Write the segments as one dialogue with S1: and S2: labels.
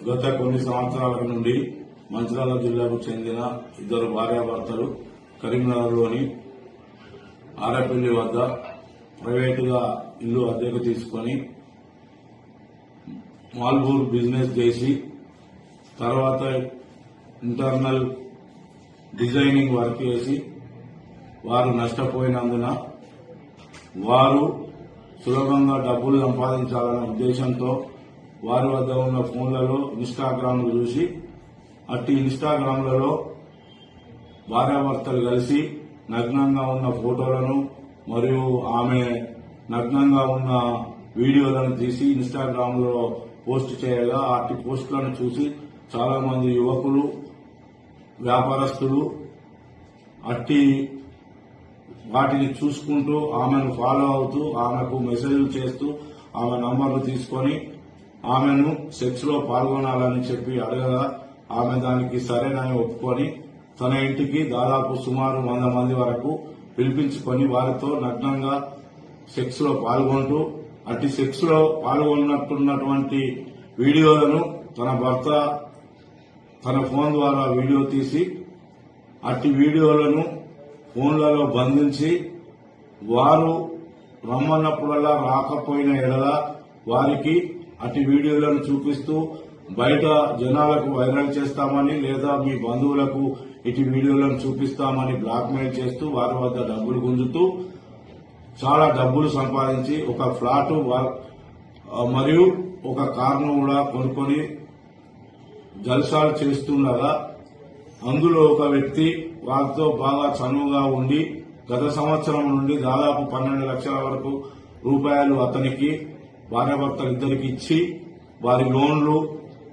S1: గత కొన్ని సంవత్సరాల నుండి మంచిర్యాల జిల్లాకు చెందిన ఇద్దరు భార్యాభర్తలు కరీంనగర్లోని ఆరపల్లి వద్ద ప్రైవేటుగా ఇల్లు అద్దెకు తీసుకుని మాల్బూర్ బిజినెస్ చేసి తర్వాత ఇంటర్నల్ డిజైనింగ్ వర్క్ చేసి వారు నష్టపోయినందున వారు సులభంగా డబ్బులు సంపాదించాలనే ఉద్దేశంతో వారి వద్ద ఉన్న ఫోన్లలో ఇన్స్టాగ్రామ్లు చూసి అట్టి ఇన్స్టాగ్రామ్లలో భార్యాభర్తలు కలిసి నగ్నంగా ఉన్న ఫోటోలను మరియు ఆమె నగ్నంగా ఉన్న వీడియోలను తీసి ఇన్స్టాగ్రామ్ లో పోస్ట్ చేయగా అట్టి పోస్టులను చూసి చాలా మంది యువకులు వ్యాపారస్తులు అట్టి వాటిని చూసుకుంటూ ఆమెను ఫాలో అవుతూ ఆమెకు మెసేజ్లు చేస్తూ ఆమె నంబర్లు తీసుకొని ఆమెను సెక్స్ లో పాల్గొనాలని చెప్పి అడగగా ఆమె దానికి సరేనని ఒప్పుకొని తన ఇంటికి దాదాపు సుమారు 100 మంది వరకు పిలిపించుకొని వారితో నగ్నంగా సెక్స్ లో పాల్గొంటూ అట్టి సెక్స్ లో పాల్గొన్నట్టున్నటువంటి వీడియోలను తన భర్త తన ఫోన్ ద్వారా వీడియో తీసి అట్టి వీడియోలను ఫోన్లలో బంధించి వారు రమ్మన్నప్పుడల్లా రాకపోయిన ఎడల వారికి అట్టి వీడియోలను చూపిస్తూ బయట జనాలకు వైరల్ చేస్తామని లేదా మీ బంధువులకు ఇటు వీడియోలను చూపిస్తామని బ్లాక్మెయిల్ చేస్తూ వారి వద్ద డబ్బులు గుంజుతూ చాలా డబ్బులు సంపాదించి ఒక ఫ్లాట్ మరియు ఒక కారును కూడా కొనుక్కొని జల్సాలు చేస్తుండగా అందులో ఒక వ్యక్తి వారితో బాగా చనువుగా ఉండి గత సంవత్సరం నుండి దాదాపు 12 లక్షల వరకు రూపాయలు అతనికి భార్యాభర్తలు ఇద్దరికి ఇచ్చి వారి లోన్లు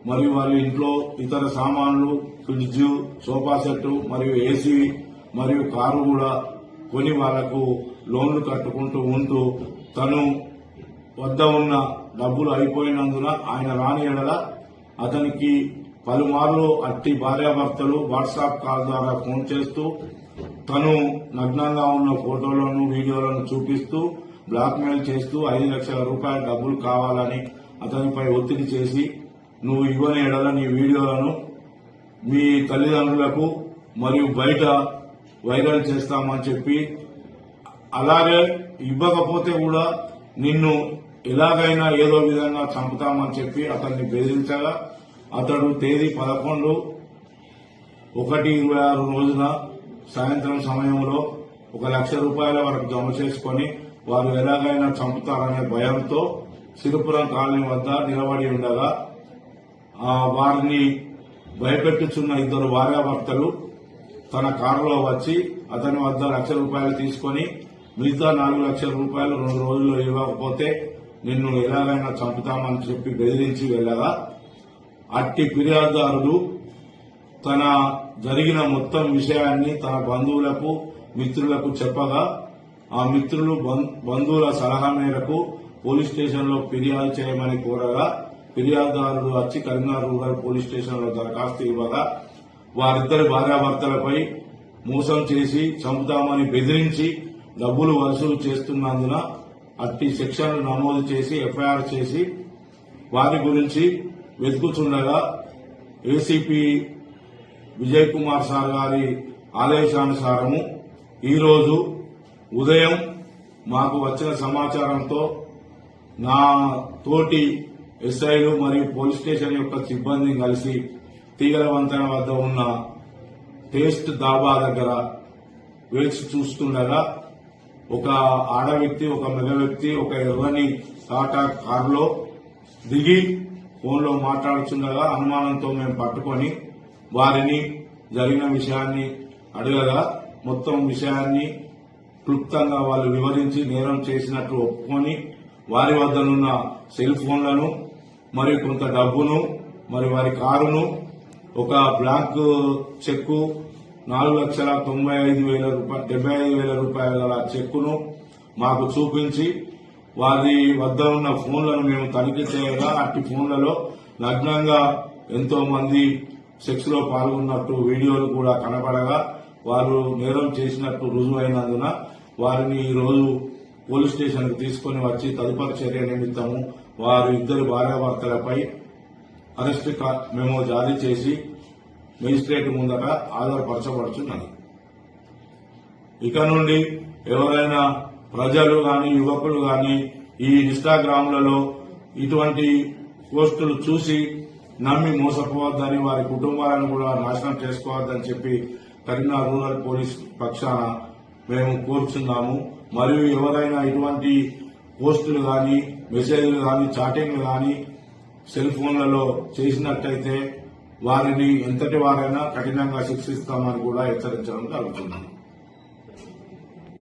S1: మరియు వారి ఇంట్లో ఇతర సామాన్లు ఫ్రిడ్జ్ సోఫా సెట్ మరియు ఏసీ మరియు కారు కూడా కొని వాళ్లకు లోన్లు కట్టుకుంటూ ఉంటూ తను వద్ద ఉన్న డబ్బులు అయిపోయినందున ఆయన రాని ఎడల అతనికి పలుమార్లు అట్టి భార్యాభర్తలు వాట్సాప్ కాల్ ద్వారా ఫోన్ చేస్తూ తను నగ్నంగా ఉన్న ఫోటోలను వీడియోలను చూపిస్తూ బ్లాక్మెయిల్ చేస్తూ 5 లక్షల రూపాయల డబ్బులు కావాలని అతనిపై ఒత్తిడి చేసి నువ్వు ఇవ్వని ఎడల నీ వీడియోలను మీ తల్లిదండ్రులకు మరియు బయట వైరల్ చేస్తామని చెప్పి అలాగే ఇవ్వకపోతే కూడా నిన్ను ఎలాగైనా ఏదో విధంగా చంపుతామని చెప్పి అతన్ని బెదిరించగా అతడు తేదీ 11/1/26 రోజున సాయంత్రం సమయంలో 1 లక్ష రూపాయల వరకు జమ చేసుకుని వారు ఎలాగైనా చంపుతారనే భయంతో సిరిపురం కాలనీ వద్ద నిలబడి ఉండగా వారిని భయపెట్టుచున్న ఇద్దరు భార్యాభర్తలు తన కారులో వచ్చి అతని వద్ద 1 లక్ష రూపాయలు తీసుకుని మిగతా 4 లక్షల రూపాయలు 2 రోజుల్లో ఇవ్వకపోతే నిన్ను ఎలాగైనా చంపుతామని చెప్పి బెదిరించి వెళ్లగా అట్టి ఫిర్యాదుదారుడు తన జరిగిన మొత్తం విషయాన్ని తన బంధువులకు మిత్రులకు చెప్పగా ఆ మిత్రులు బంధువుల సలహా మేరకు పోలీస్ స్టేషన్ లో ఫిర్యాదు చేయమని కోరగా ఫిర్యాదుదారుడు వచ్చి కరీంనగర్ రూరల్ పోలీస్ స్టేషన్ లో దరఖాస్తు ఇవ్వగా వారిద్దరి భార్యాభర్తలపై మోసం చేసి చంపుతామని బెదిరించి డబ్బులు వసూలు చేస్తున్నందున అట్టి సెక్షన్లు నమోదు చేసి ఎఫ్ఐఆర్ చేసి వారి గురించి వెతుకుతుండగా ఏసీపీ విజయ్ కుమార్ సార్ గారి ఆదేశానుసారము ఈరోజు ఉదయం మాకు వచ్చిన సమాచారంతో నా తోటి ఎస్ఐలు మరియు పోలీస్ స్టేషన్ యొక్క సిబ్బంది కలిసి తీగల వంతెన వద్ద ఉన్న టేస్ట్ దాబా దగ్గర వేచి చూస్తుండగా ఒక ఆడ వ్యక్తి ఒక మగ వ్యక్తి ఒక ఎర్రని టాటా కారులో దిగి ఫోన్లో మాట్లాడుతుండగా అనుమానంతో మేము పట్టుకొని వారిని జరిగిన విషయాన్ని అడగగా మొత్తం విషయాన్ని క్లుప్తంగా వాళ్ళు వివరించి నేరం చేసినట్లు ఒప్పుకొని వారి వద్దనున్న సెల్ ఫోన్లను మరియు కొంత డబ్బును మరి వారి కారును ఒక బ్లాంక్ చెక్కు 4,95,000 రూపాయల గల చెక్కును మాకు చూపించి వారి వద్ద ఉన్న ఫోన్లను మేము తనిఖీ చేయగా అట్టి ఫోన్లలో నగ్నంగా ఎంతో మంది సెక్స్ లో పాల్గొన్నట్టు వీడియోలు కూడా కనబడగా వారు నేరం చేసినట్టు రుజువైనందున వారిని ఈ రోజు పోలీస్ స్టేషన్ కు తీసుకుని వచ్చి తదుపరి చర్య నిమిత్తము వారు ఇద్దరు భార్యాభర్తలపై అరెస్ట్ మెమో జారీ చేసి మేజిస్ట్రేట్ ముందట ఆధారపరచబడుతున్నది. ఇక నుండి ఎవరైనా ప్రజలు గాని యువకులు గాని ఈ ఇన్స్టాగ్రామ్లలో ఇటువంటి పోస్టులు చూసి నమ్మి మోసపోవద్దని వారి కుటుంబాలను కూడా నాశనం చేసుకోవద్దని చెప్పి కరీంనగర్ రూరల్ పోలీస్ పక్షాన మేము కోరుచున్నాము. మరియు ఎవరైనా ఇటువంటి పోస్టులు గాని మెసేజ్లు గాని చాటింగ్లు గాని సెల్ ఫోన్లలో చేసినట్టయితే వారిని ఎంతటి వారైనా కఠినంగా శిక్షిస్తామని కూడా హెచ్చరించడం జరుగుతుంది.